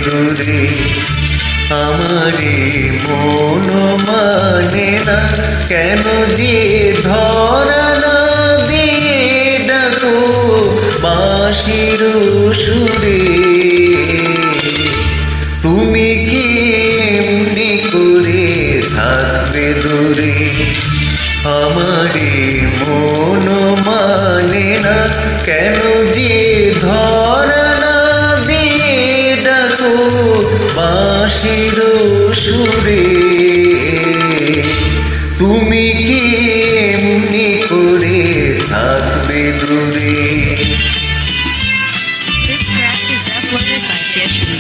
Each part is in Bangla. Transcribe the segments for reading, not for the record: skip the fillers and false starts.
দূরে আমারে মন মানে না কেন যে ধরা না দিয়ে ডাকো বাঁশির সুরে তুমি কি এমনি করে থাকবে দূরে আমারে মন মানে না কেন যে ধরা না দিয়ে ডাকো বাঁশির সুরে তুমি কি এমনি করে থাকবে দূরে। This track is uploaded by Jeshni.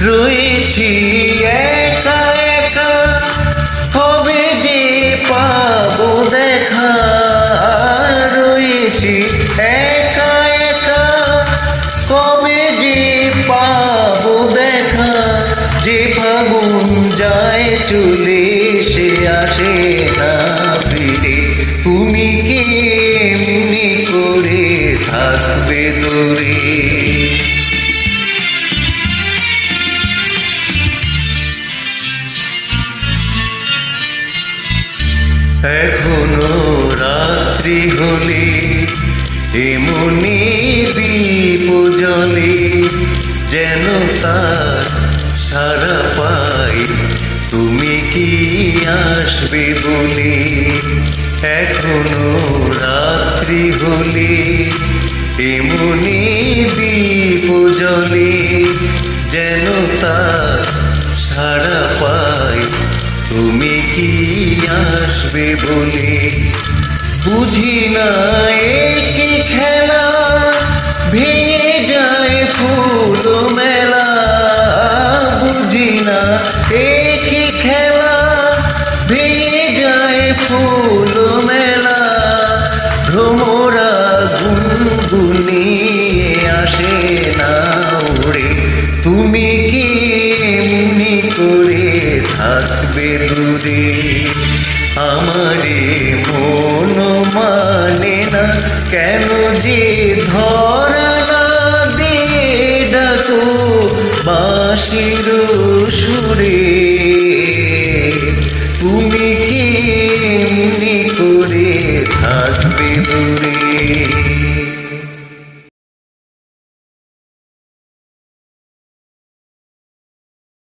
রয়েছি একা একা কবে যে পাবো দেখা রয়েছি একা একা কবে যে পাবো দেখা যে ফাগুন যায় চলে সে আসে না ফিরে তুমি কি এমনি করে থাকবে দূরে এখনো রাত্রি হলে এমনি দীপ জ্বলে যেন তার সারা পাই তুমি কি আসবে বলে এখনো রাত্রি হলে এমনি দীপ জ্বলে যেন তার সারা পাই তুমি কি আসবে বলে বুঝি না কি খেলা ভেঙে যায় ফুল মেলা বুঝি না কি খেলা ভেঙে যায় ফুল মেলা ভ্রমরা গুনগুনিয়ে আসে না ওড়ে তুমি কি এমনি করে থাকবে দূরে আমারে মন মানে না কেন যে ধর